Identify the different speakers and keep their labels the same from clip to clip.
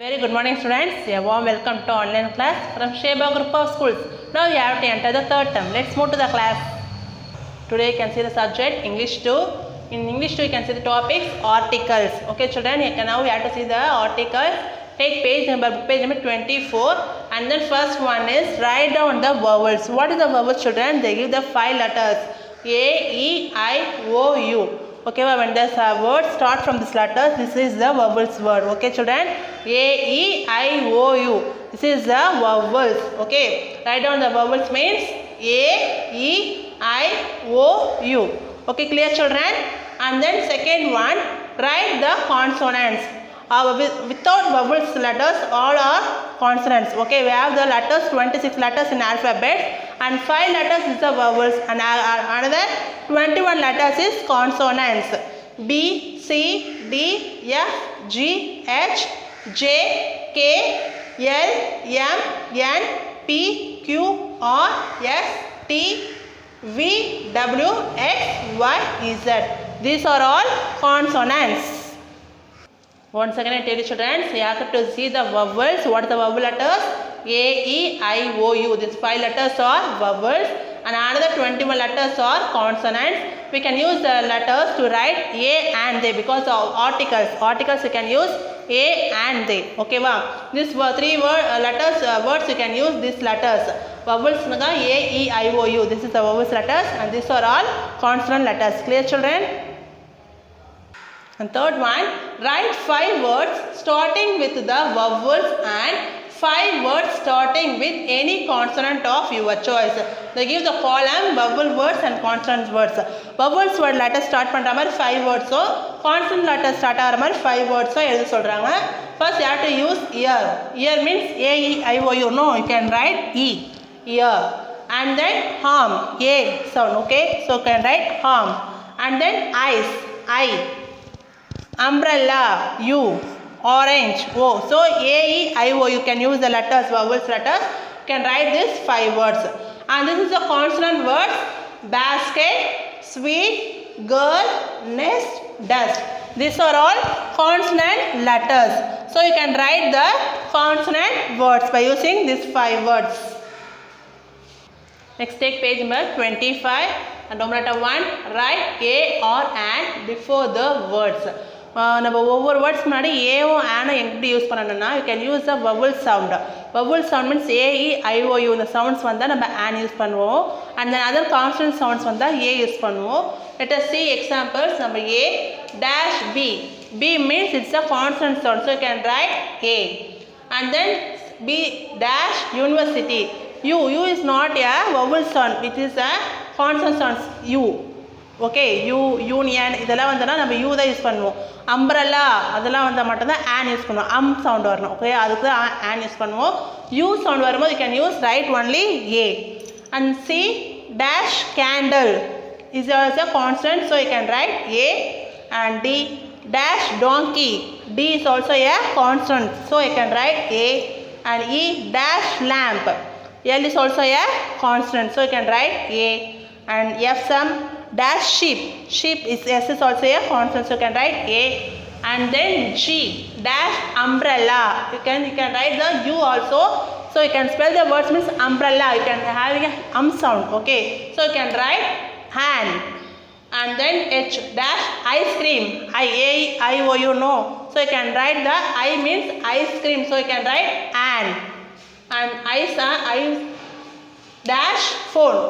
Speaker 1: Very good morning students, a warm welcome to online class from Sheba Group of Schools. Now you have to enter the third term. Let's move to the class. Today you can see the subject English 2. In English 2 you can see the topics articles. Okay children, now we have to see the articles. Take page number 24 and then first one is write down the vowels. What is the vowels children? They give the 5 letters A, E, I, O, U. Okay, when the word start from this letter, this is the vowels word. Okay children, A, E, I, O, U. This is the vowels. Okay, write down the vowels means A, E, I, O, U. Okay, clear children? And then second one, write the consonants. Without vowels letters, all are consonants. Okay, we have the letters, 26 letters in alphabet and 5 letters is the vowels and another 21 letters is consonants. B, C, D, F, G, H, J, K, L, M, N, P, Q, R, S, T, V, W, X, Y, Z. These are all consonants. Once again I tell you children, so you have to see the vowels. What are the vowel letters? A, E, I, O, U. These 5 letters are vowels and another 21 letters are consonants. We can use the letters to write A and they because of articles. Articles you can use A and they. Okay, wow. These 3 words you can use these letters. Vowels A, E, I, O, U. This is the vowels letters and these are all consonant letters. Clear children? And third one, write 5 words starting with the vowels and 5 words starting with any consonant of your choice. They give the column vowel words and consonant words. Vowels word letters start பண்ற மாதிரி 5 words. So consonant letters start ஆகிற மாதிரி 5 words எழுத சொல்றாங்க. First you have to use ear. Ear means A, E, I, O, U. No, you can write E. Ear. And then arm. A sound. Okay. So you can write arm. And then eyes. Eye. Umbrella, U, orange, O. So A, E, I, O, you can use the letters, vowels letters. You can write these 5 words. And this is the consonant words: basket, sweet, girl, nest, dust. These are all consonant letters. So you can write the consonant words by using these 5 words. Next take page number 25 and number letter 1, write A or an before the words. நம்ம ஒவ்வொரு words முன்னாடி ஏவும் ஆனும் எப்படி use பண்ணணும்னா you can use the vowel sound. Vowel sound means A E I O U இந்த sounds வந்தால் நம்ம an use பண்ணுவோம் and then other consonant sounds வந்தால் ஏ யூஸ் பண்ணுவோம். Let us see examples. நம்ம a dash B. B means it's a consonant sound, so you can write A. And then B dash university. U is not a vowel sound, it is a consonant sound U. Okay you union இதெல்லாம் வந்தோன்னா நம்ம you தான் use பண்ணுவோம். Umbrella அதெல்லாம் வந்தால் மட்டும்தான் an use பண்ணுவோம். Sound வரணும். ஓகே அதுக்கு தான் ஆன் யூஸ் பண்ணுவோம். யூ சவுண்ட் வரும்போது you can use write only a. And C dash candle is also constant, so you can write a. And D dash donkey, D is also a constant, so you can write a. And E dash lamp, L is also a constant, so you can write a. And F some dash sheep. Sheep is S is also a consonant, so you can write A. And then G dash umbrella. You can write the U also. So you can spell the words means umbrella. You can have a sound. Okay. So you can write hand. And then H dash ice cream. I O U no. So you can write the I means ice cream. So you can write an. And ice dash phone.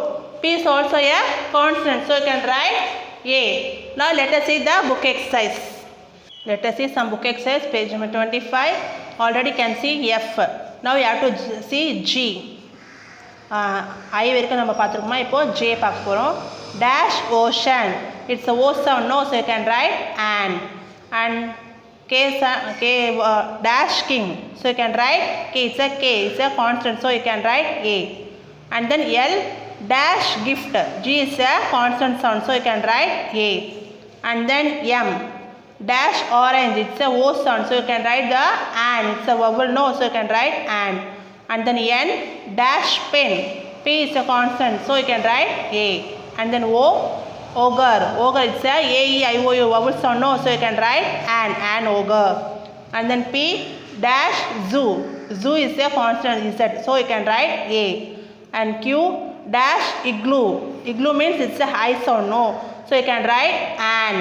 Speaker 1: P is also a consonant, so you can write A. Now let us see the book exercise. Let us see some book exercise, page number 25. Already can see F. Now you have to see G. I வரைக்கும் நம்ம பார்த்துருக்கோமா, இப்போ J பார்க்க போகிறோம். Dash ocean. It's a O sound, no, so you can write an. And dash king. So you can write K. It's a consonant, so you can write A. And then L dash gift. G is a consonant sound, so you can write A. And then M dash orange. It's a O sound, so you can write the an. It's a vowel no, so you can write an. And then N dash pen. P is a consonant, so you can write A. And then O ogre. Ogre it's a A E I O U vowel sound no, so you can write an ogre. And then P dash zoo. Zoo is a consonant Z, so you can write A. And Q dash igloo. Igloo means it's a high sound, no, so you can write an.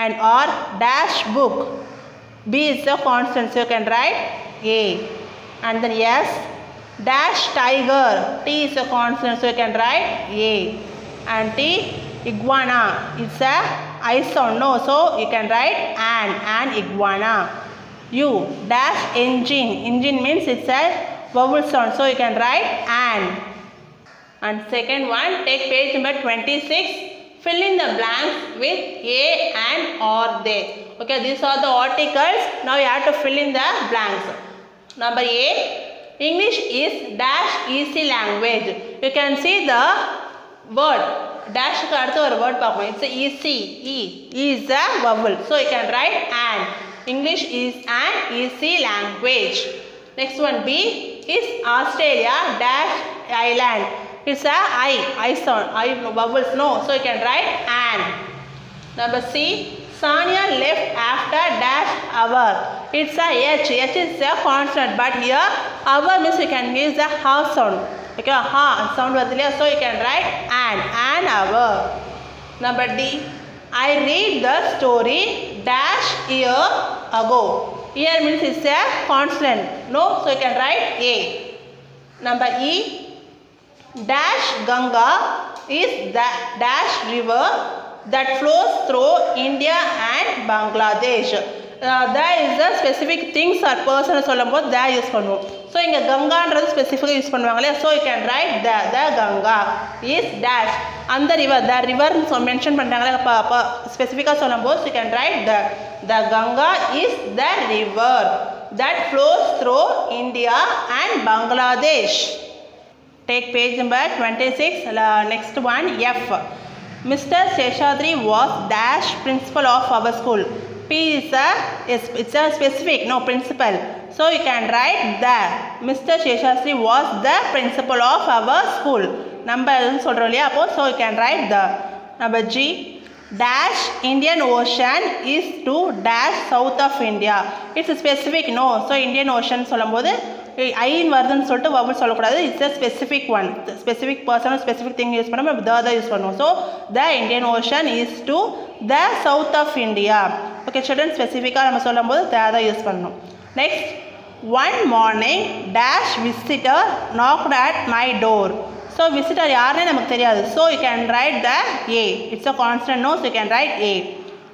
Speaker 1: And R dash book. B is a consonant, so you can write A. And then S dash tiger. T is a consonant, so you can write A. And T iguana. It's a I sound, no, so you can write an iguana. U dash engine. Engine means it's a vowel sound, so you can write an. And second one, take page number 26. Fill in the blanks with A and or they. Okay, these are the articles. Now you have to fill in the blanks. Number A, English is dash easy language. You can see the word. Dash ku அடுத்து ஒரு word பார்ப்போம். It's easy. E is a vowel. So you can write an. English is an easy language. Next one, B is Australia dash island. It's a I sound. I vowels, no. So you can write an. Number C, Sanya left after dash hour. It's a H. H is a consonant, but here hour means you can use the ha sound. Okay, ha sound vadile, so you can write an hour. Number D, I read the story dash year ago. Year means it's a consonant, no, so you can write A. Number E, dash Ganga is the dash river that flows through India and Bangladesh. There is a specific things or person சொல்லும்போது there use பண்ணுவோம். So இங்கே கங்கான்றது ஸ்பெசிஃபிக்காக use பண்ணுவாங்களே, so you can write the Ganga is dash அந்த river, the ரிவர்னு mention பண்ணுறாங்களே அப்போ ஸ்பெசிஃபிக்காக சொல்லும்போது you can write the Ganga is the river that flows through India and Bangladesh. Take page number 26. Next one, F. Mr. Seshadri was dash principal of our school. P is it's a specific, no, principal. So you can write the. Mr. Seshadri was the principal of our school. Number சொல்றோம் இல்லையா, அப்போ so you can write the. Number G, dash Indian Ocean is to dash south of India. It's a specific, no, so Indian Ocean சொல்லும்போது ஐன்னு வருதுன்னு சொல்லிட்டு vowel சொல்லக்கூடாது. It's a specific one. Specific person specific thing use பண்ணாமல் the use பண்ணுவோம். So the Indian Ocean is to the south of India. Okay children, ஸ்பெசிஃபிக்காக நம்ம சொல்லும் போது த யூஸ் பண்ணணும். Next, one morning dash visitor knocked at my door. So visitor யாருன்னே நமக்கு தெரியாது. So you can write the a. It's a consonant, no, so you can write a.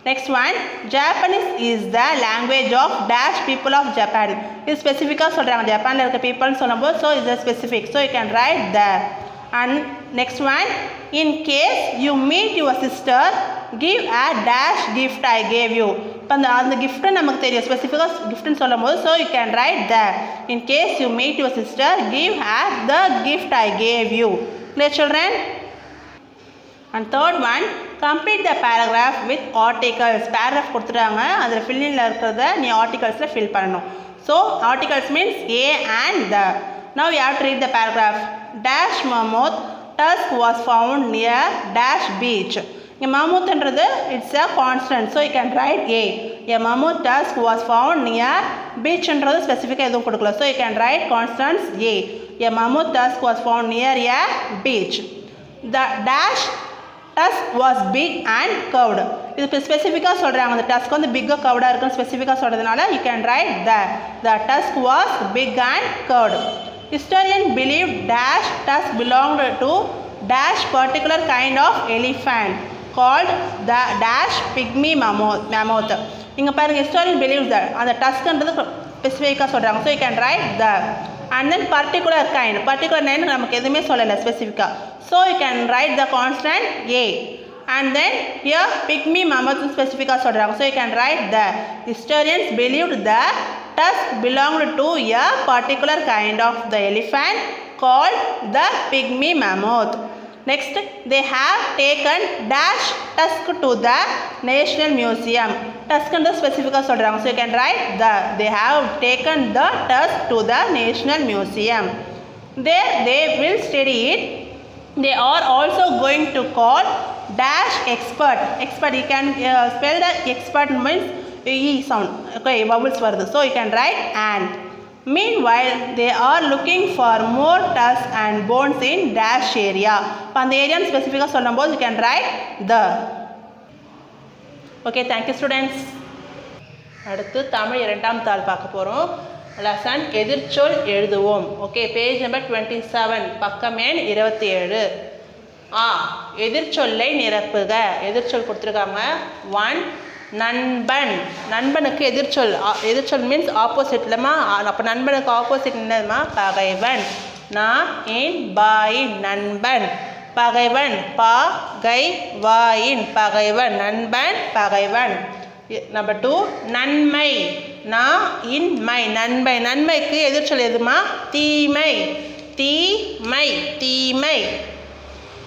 Speaker 1: Next one, Japanese is the language of dash people of Japan. இது ஸ்பெசிஃபிக்காக சொல்கிறாங்க, ஜப்பானில் இருக்க பீப்புள்னு சொல்லும்போது so is a specific, so you can write there. And next one, in case you meet your sister, give a dash gift I gave you. இப்போ அந்த gift நமக்கு தெரியும், ஸ்பெசிஃபிக்காக கிஃப்ட்னு சொல்லும் போது so you can right there. In case you meet your sister, give her the gift I gave you. Clear children? And third one, complete the paragraph with articles. Paragraph கொடுத்துட்டாங்க, அதில் ஃபில்லிங்கில் இருக்கிறத நீ ஆர்டிகல்ஸில் ஃபில் பண்ணணும். So articles means A and the. Now you have to read the paragraph. Dash mammoth tusk was found near dash beach. இங்கே mammothன்றது it's a constant, so you can write A. A mammoth tusk was found near beachன்றது ஸ்பெசிஃபிக்காக எதுவும் கொடுக்கல, so you can write constants A. A mammoth tusk was found near a beach. The dash tusk was big and curved. இது ஸ்பெசிஃபிக்காக சொல்கிறாங்க, அந்த Tusk வந்து பிக்காக கவுடாக இருக்குன்னு ஸ்பெசிஃபிக்காக சொல்கிறதுனால you can write the tusk was big and curved. Historian believed dash tusk belonged to dash particular kind of elephant called the dash pygmy mammoth. இங்கே பாருங்கள், historian believes that அந்த டஸ்க்ன்றது ஸ்பெசிஃபிக்காக சொல்கிறாங்க, so you can write the. And then particular kind நமக்கு எதுவுமே சொல்லலை ஸ்பெசிஃபிக்காக, so you can write the constant A. And then here pygmy mammoth specifically சொல்றாங்க, so you can write the. Historians believed the tusk belonged to a particular kind of the elephant called the pygmy mammoth. Next, they have taken dash tusk to the National Museum. Tusk and the specifically சொல்றாங்க, so you can write the. They have taken the tusk to the National Museum. There they will study it. They are also going to call dash expert. You can spell the expert means E sound. Okay, vowels வருது. So you can write and. Meanwhile, they are looking for more tusks and bones in dash area. இப்போ அந்த area ஸ்பெசிஃபிக்காக சொல்லும்போது you can write the. Okay, thank you students. அடுத்து தமிழ் இரண்டாம் தாள் பார்க்க போகிறோம். லெசன் எதிர்ச்சொல் எழுதுவோம். ஓகே, பேஜ் நம்பர் 27, பக்கம் எண் 27. எதிர்ச்சொல்லை நிரப்புக. எதிர்ச்சொல் கொடுத்துருக்காங்க. 1 நண்பன். நண்பனுக்கு எதிர்ச்சொல். எதிர்ச்சொல் மீன்ஸ் ஆப்போசிட் இல்லைம்மா. அப்போ நண்பனுக்கு ஆப்போசிட் என்னதுமா? பகைவன். பாயின் நண்பன். பகைவன் பகைவாயின் பகைவன். நண்பன் பகைவன். நம்பர் 2 நன்மை. இன்மை நன்மை. நன்மைக்கு எதிர்ச்சொல் எதுமா? தீமை. தீமை.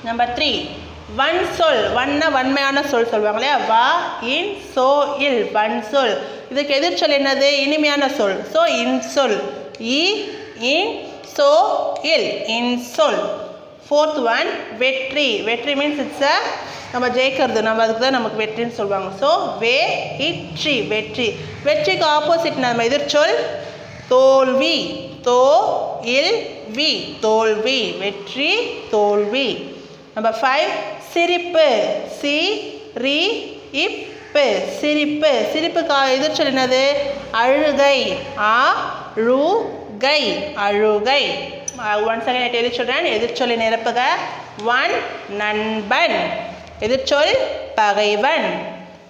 Speaker 1: நம்பர் 3 வன்சொல். வன்மையான சொல் சொல்லுவாங்க இல்லையா? இன் சோ இல் வன்சொல். இதுக்கு எதிர்ச்சொல் என்னது? இனிமையான சொல். ஸோ இன்சொல். இன் சோ இல் இன்சொல். 4th one வெற்றி. வெற்றி மீன்ஸ் இட்ஸ் நம்ம ஜெயிக்கிறது, நம்ம அதுக்கு தான் நமக்கு வெற்றின்னு சொல்லுவாங்க. ஸோ வெற்றி. வெற்றிக்கு ஆப்போசிட் நம்ம எதிர்ச்சொல் தோல்வி. தோல்வி. வெற்றி தோல்வி. நம்பர் 5 சிரிப்பு. சிரிப்பு. சிரிப்புக்கு எதிர்ச்சொல் என்னது? அழுகை. அழுகை. Once again I tell you children, எதிர்ச்சொல்லை நிரப்புக. 1 நண்பன். எதிர்ச்சொல் பகைவன்.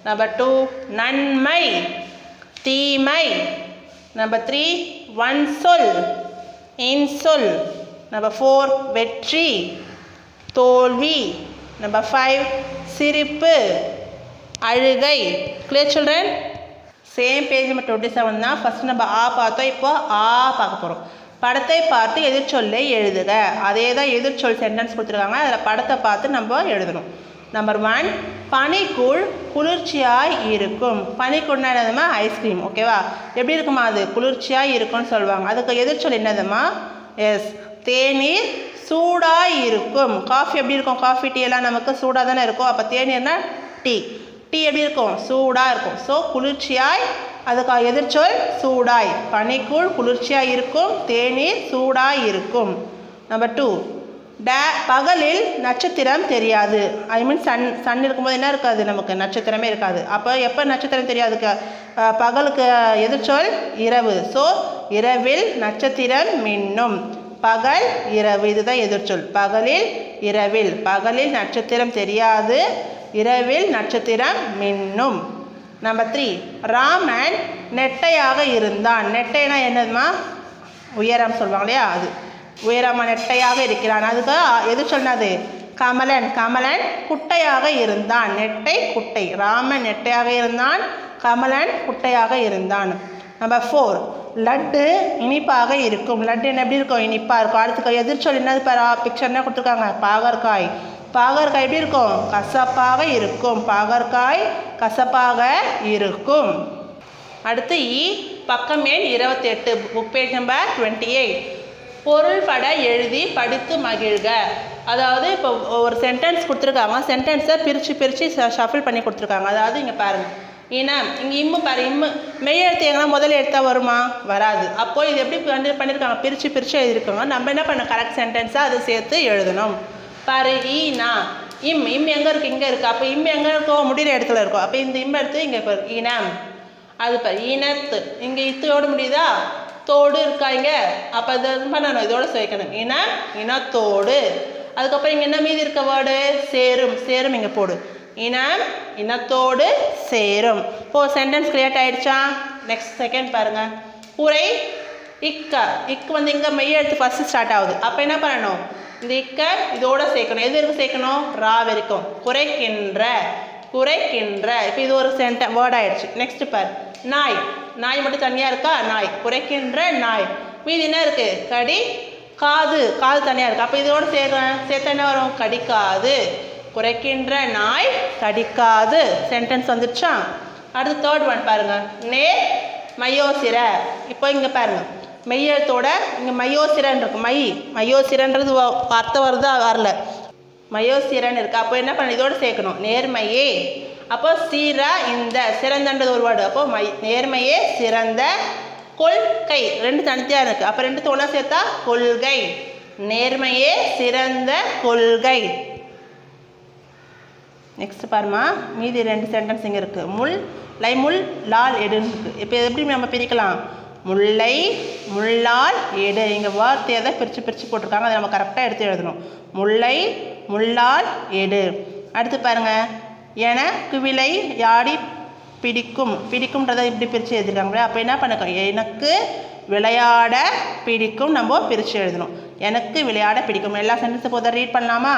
Speaker 1: நம்பர் 2 நன்மை. தீமை. நம்பர் 3 வன்சொல். இன்சொல். நம்பர் 4 வெற்றி தோல்வி. நம்பர் 5 சிரிப்பு அழுகை. Clear children? Same page number 27 தான். ஃபஸ்ட் நம்ம பார்த்தோம். இப்போ பார்க்க போகிறோம். படத்தை பார்த்து எதிர்ச்சொல்லை எழுதுக. அதே தான் எதிர்ச்சொல் சென்டென்ஸ் கொடுத்துருக்காங்க. அதில் படத்தை பார்த்து நம்ம எழுதணும். நம்பர் 1 பனிக்கூழ் குளிர்ச்சியாய் இருக்கும். பனிக்கூழ்னா என்னதுமா? ஐஸ்கிரீம். ஓகேவா? எப்படி இருக்குமா? அது குளிர்ச்சியாக இருக்கும்னு சொல்லுவாங்க. அதுக்கு எதிர்ச்சொல் என்னதுமா? எஸ் தேநீர் சூடாக இருக்கும். காஃபி எப்படி இருக்கும்? காஃபி டீ எல்லாம் நமக்கு சூடாக தானே இருக்கும். அப்போ தேநீர்னா டீ எப்படி இருக்கும்? சூடாக இருக்கும். ஸோ குளிர்ச்சியாய், அதுக்கு எதிர்ச்சொல் சூடாய். பனிக்கூழ் குளிர்ச்சியாக இருக்கும். தேநீர் சூடாய் இருக்கும். நம்பர் 2 பகலில் நட்சத்திரம் தெரியாது. ஐ மீன் சன் இருக்கும்போது என்ன இருக்காது? நமக்கு நட்சத்திரமே இருக்காது. அப்போ எப்போ நட்சத்திரம் தெரியாதுக்கு? பகலுக்கு எதிர்ச்சொல் இரவு. ஸோ இரவில் நட்சத்திரம் மின்னும். பகல் இரவு, இதுதான் எதிர்ச்சொல். பகலில் இரவில். பகலில் நட்சத்திரம் தெரியாது, இரவில் நட்சத்திரம் மின்னும். நம்பர் 3 ராமன் நெட்டையாக இருந்தான். நெட்டைனா என்னதுமா? உயரம் சொல்லுவாங்க இல்லையா? அது உயரமாக நெட்டையாக இருக்கிறான். அதுக்கு எது சொன்னது? கமலன். கமலன் குட்டையாக இருந்தான். நெட்டை குட்டை. ராமன் நெட்டையாக இருந்தான், கமலன் குட்டையாக இருந்தான். நம்பர் 4 லட்டு இனிப்பாக இருக்கும். லட்டு என்ன எப்படி இருக்கும்? இனிப்பாக இருக்கும். அடுத்து எதிர்ச்சொல் என்னது? பிக்சர் என்ன கொடுத்துருக்காங்க? பாகற்காய். பாகற்காய் எப்படி இருக்கும்? கசப்பாக இருக்கும். பாகற்காய் கசப்பாக இருக்கும். அடுத்து பக்கம் எண் 28, புக் பேஜ் நம்பர் 28. பொருள் பட எழுதி படித்து மகிழ்க. அதாவது இப்போ ஒரு சென்டென்ஸ் கொடுத்துருக்காங்க. சென்டென்ஸை பிரித்து ஷஃபில் பண்ணி கொடுத்துருக்காங்க. அதாவது இங்கே பாருங்கள், இனம். இங்கே இம்மு பாரு. இம்மு மெய் எழுத்து எங்கன்னா முதல்ல எடுத்தால் வருமா? வராது. அப்போது இது எப்படி பண்ணியிருக்காங்க? பிரித்து எழுதியிருக்காங்க. நம்ம என்ன பண்ண? கரெக்ட் சென்டென்ஸாக அதை சேர்த்து எழுதணும். பாரு ஈனா. எங்கே இருக்குது? இங்கே இருக்குது. அப்போ எங்கே இருக்கோ? முடிகிற இடத்துல இருக்கும். அப்போ இந்த எடுத்து இங்கே பாரு இனம். அது பாரு இனத்து. இங்கே இத்தோடு முடியுதா? தோடு இருக்கா இங்கே? அப்போ அது பண்ணணும், இதோட சேர்க்கணும். இனத்தோடு. அதுக்கப்புறம் இங்கே என்ன மீதி இருக்க வேர்டு? சேரும் இங்கே போடு. இனத்தோடு சேரும். இப்போ சென்டென்ஸ் கிரியேட் ஆகிடுச்சா? நெக்ஸ்ட் செகண்ட் பாருங்கள். குறை இக்கு இங்கே மெய் எழுத்து ஃபஸ்ட்டு ஸ்டார்ட் ஆகுது. அப்போ என்ன பண்ணணும்? இந்த இதோட சேர்க்கணும். எது இருக்கு சேர்க்கணும்? ரா வரைக்கும். குறைக்கின்ற. இப்போ இது ஒரு வேர்ட் ஆயிடுச்சு. நெக்ஸ்ட் பார். நாய் மட்டும் தனியாக இருக்கா? நாய். குறைக்கின்ற நாய். மீதி என்ன இருக்கு? கடி காது தனியாக இருக்கு. அப்போ இதோட சேர்த்தா என்ன வரும்? கடிக்காது. குறைக்கின்ற நாய் கடிக்காது. சென்டென்ஸ் வந்துடுச்சா? அடுத்து தேர்ட் ஒன் பாருங்க. மையோசிர. இப்போ இங்கே பாருங்க, மெய்யெழுத்தோட இங்கே மையோசிரன் இருக்கு. மையோசிரன்றது அர்த்தம் வருதா? வரல. மயோசிரன் இருக்குது. அப்போ என்ன பண்ண? இதோடு சேர்க்கணும். நேர்மையே. அப்போ இந்த சிறந்தன்றது ஒரு வேர்டு. அப்போ நேர்மையே சிறந்த கொள்கை ரெண்டு தனித்தியாக இருக்குது. அப்போ ரெண்டு தோணா சேர்த்தா கொள்கை. நேர்மையே சிறந்த கொள்கை. நெக்ஸ்ட் பாருமா, மீதி ரெண்டு சென்டென்ஸ் இங்கே இருக்குது. முள் லால் எடுன்னு இருக்குது. இப்போ எப்படி நம்ம பிரிக்கலாம்? முல்லை முள்ளால் எடு. இங்கே வார்த்தையை தான் பிரித்து போட்டிருக்காங்க. அதை நம்ம கரெக்டாக எடுத்து எழுதணும். முல்லை முள்ளால் எடு. அடுத்து பாருங்கள், எனக்கு விலை யாடி பிடிக்கும்ன்றதை இப்படி பிரித்து எழுதிருக்காங்களே. அப்போ என்ன பண்ணணும்? எனக்கு விளையாட பிடிக்கும் நம்ம பிரித்து எழுதணும். எனக்கு விளையாட பிடிக்கும். எல்லா சென்டென்ஸும் போதை ரீட் பண்ணலாமா?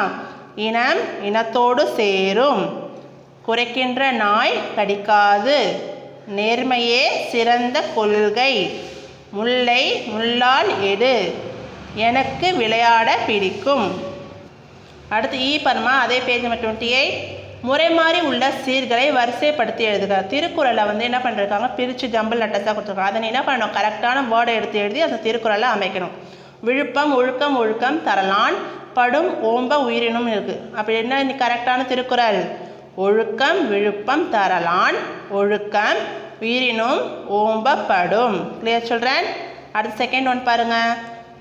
Speaker 1: இனம் இனத்தோடு சேரும். குறைக்கின்ற நாய் கடிக்காது. நேர்மையே சிறந்த கொள்கை. முல்லை முள்ளால் எடு. எனக்கு விளையாட பிடிக்கும். அடுத்து பாருமா, அதே பேஜ் நம்பர் 28. முறை மாறி உள்ள சீர்களை வரிசைப்படுத்தி எழுதுக. திருக்குறளை என்ன பண்ணிருக்காங்க? பிரித்து ஜம்பிள் லெட்டர்ஸாக கொடுத்துருக்காங்க. அதை என்ன பண்ணணும்? கரெக்டான வேர்டை எடுத்து எழுதி அந்த திருக்குறளை அமைக்கணும். விழுப்பம் ஒழுக்கம் ஒழுக்கம் தரலான் படும் ஓம்ப உயிரினும் இருக்குது. அப்படி என்ன கரெக்டான திருக்குறள்? ஒழுக்கம் விழுப்பம் தரலான் ஒழுக்கம் உயிரினும் ஓம்பப்படும். Clear children? அடுத்து செகண்ட் ஒன் பாருங்கள்.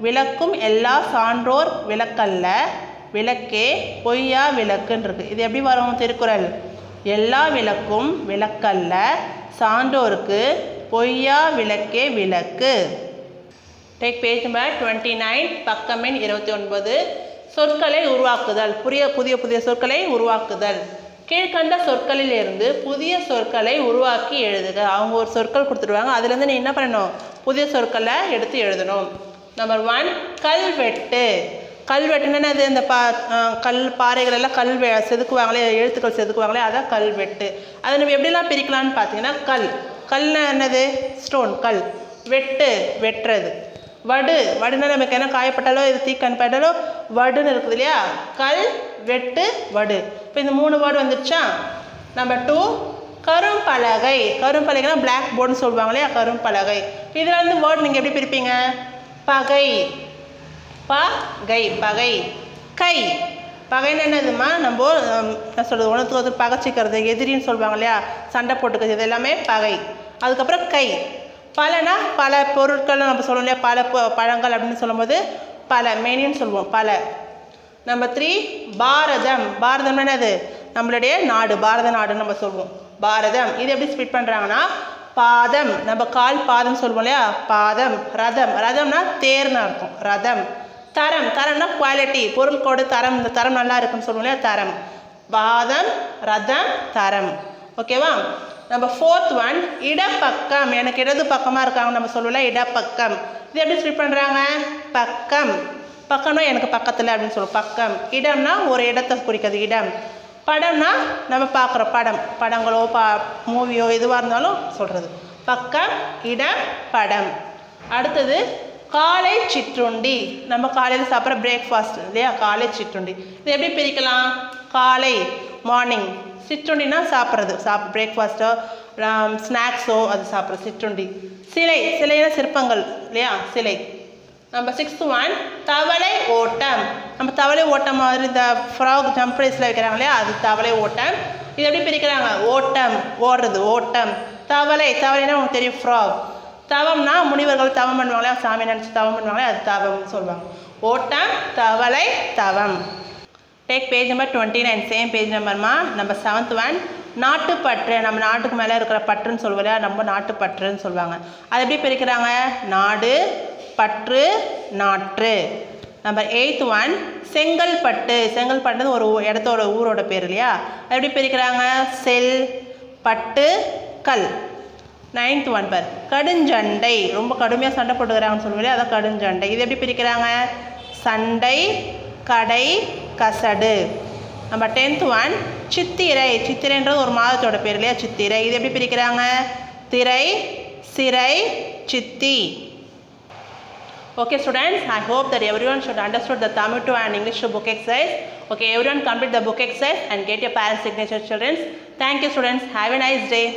Speaker 1: விளக்கும் எல்லா சான்றோர் விளக்கல்ல விளக்கே பொய்யா விளக்குன்னு இருக்குது. இது எப்படி வரும் திருக்குறள்? எல்லா விளக்கும் விளக்கல்ல சான்றோருக்கு பொய்யா விளக்கே விளக்கு. டேக் பேஜ் நம்பர் 29, பக்கம் எண் 29. சொற்களை உருவாக்குதல். புதிய சொற்களை உருவாக்குதல். கீழ்கண்ட சொற்களில் இருந்து புதிய சொற்களை உருவாக்கி எழுதுக. அவங்க ஒரு சொற்கள் கொடுத்துருவாங்க. அதுலேருந்து நீ என்ன பண்ணணும்? புதிய சொற்களை எடுத்து எழுதணும். நம்பர் 1, கல்வெட்டு. கல்வெட்டுன்னா அது இந்த பாறைகள் எல்லாம் செதுக்குவாங்களே, எழுத்துக்கள் செதுக்குவாங்களே, அதான் கல்வெட்டு. அதை நம்ம எப்படிலாம் பிரிக்கலாம்னு பார்த்தீங்கன்னா, கல்னா என்னது? ஸ்டோன். கல். வெட்டுறது. வடுன்னா நமக்கு என்ன காயப்பட்டாலோ இது தீக்கண்பட்டாலோ வடுன்னு இருக்குது இல்லையா? கல் வெட்டு வடு. இப்போ இந்த 3 வேர்டு வந்துடுச்சா? நம்பர் 2, கரும்பலகை. கரும்பலகைனா பிளாக் போர்டுன்னு சொல்லுவாங்க இல்லையா? கரும்பலகை. இதில் வேர்டு நீங்கள் எப்படி பிரிப்பீங்க? பகை. பகை. கை. பகைன்னு என்னதுமா? நம்ம என்ன சொல்கிறது? ஒன்றுத்துக்கு பகைச்சிக்கிறது, எதிரின்னு சொல்லுவாங்க இல்லையா? சண்டை போட்டுக்கிறது, இது எல்லாமே பகை. அதுக்கப்புறம் கை. பலனா பல பொருட்கள் நம்ம சொல்லுவோம் இல்லையா? பல பழங்கள் அப்படின்னு சொல்லும்போது பல மெனின்னு சொல்லுவோம். பல. நம்பர் 3, பாரதம். பாரதம் என்னது? நம்மளுடைய நாடு, பாரத நாடுன்னு நம்ம சொல்லுவோம். பாரதம். இது எப்படி ஸ்பிட் பண்ணுறாங்கன்னா, பாதம். நம்ம கால் பாதம் சொல்லுவோம் இல்லையா? பாதம். ரதம். ரதம்னா தேர்னு அர்த்தம். ரதம். தரம்னா குவாலிட்டி, பொருட்கோடு தரம். இந்த தரம் நல்லா இருக்குன்னு சொல்லுவோம் இல்லையா? தரம். பாதம் ரதம் தரம். ஓகேவா? நம்பர் 4th ஒன், இடப்பக்கம். எனக்கு இடது பக்கமாக இருக்காங்க நம்ம சொல்லுவோம்ல, இடப்பக்கம். இது எப்படி ஸ்பிட் பண்ணுறாங்க? பக்கம். பக்கம்னா எனக்கு பக்கத்தில் அப்படின்னு சொல்லுவோம். பக்கம். இடம்னா ஒரு இடத்தை குறிக்கிறது இடம். படம்னா நம்ம பார்க்குற படங்களோ மூவியோ எதுவாக இருந்தாலும் சொல்கிறது. பக்கம், இடம், படம். அடுத்தது காலை சிற்றுண்டி. நம்ம காலையில் சாப்பிட்ற பிரேக்ஃபாஸ்ட் இல்லையா? காலை சிற்றுண்டி. இது எப்படி பிரிக்கலாம்? காலை மார்னிங். சிற்றுண்டினா சாப்பிட்றது, பிரேக்ஃபாஸ்ட்டோ ஸ்நாக்ஸோ அது சாப்பிட்ற சிற்றுண்டி. சிலைனா சிற்பங்கள் இல்லையா? சிலை. நம்பர் 6th ஒன், தவளை ஓட்டம். நம்ம தவளை ஓட்டம் மாதிரி இந்த ஃப்ராக் ஜம்ப் ரேஸில் வைக்கிறாங்க இல்லையா? அது தவளை ஓட்டம். இது எப்படி பிரிக்கிறாங்க? ஓட்டம், ஓடுறது, ஓட்டம். தவளைனா உங்களுக்கு தெரியும், ஃப்ராக். தவம்னா முனிவர்கள் தவம் பண்ணுவாங்களே, சாமி நினச்சி தவம் பண்ணுவாங்களே, அது தவம்னு சொல்லுவாங்க. ஓட்டம், தவளை, தவம். Take page number 29, same page நம்பர்மா. நம்பர் 7th ஒன், நாட்டுப்பற்று. நம்ம நாட்டுக்கு மேலே இருக்கிற பற்றுன்னு சொல்லுவோம் இல்லையா? நம்ம நாட்டுப்பற்றுன்னு சொல்லுவாங்க. அது எப்படி பிரிக்கிறாங்க? நாடு, பற்று, நாற்று. Number 8th one, Chengalpattu. Chengalpattu ஒரு இடத்தோட ஊரோட பேர் இல்லையா? அது எப்படி பிரிக்கிறாங்க? செல், பட்டு, கல். 9th ஒன் பார், கடுஞ்சண்டை. ரொம்ப கடுமையாக சண்டை போட்டுக்கிறாங்கன்னு சொல்லுவோம் இல்லையா? அதான் கடுஞ்சண்டை. இது எப்படி பிரிக்கிறாங்க? சண்டை, கடை, கசடு. நம்பர் 10th ஒன், சித்திரை. சித்திரைன்றது ஒரு மாதத்தோட பேர் இல்லையா? சித்திரை. இது எப்படி பிரிக்கிறாங்க? திரை, சிறை, சித்தி. Okay students, I hope that everyone should understood the Tamil 2 and English 2 book exercise. Okay, everyone complete the book exercise and get your parents' signature, children. Thank you students. Have a nice day.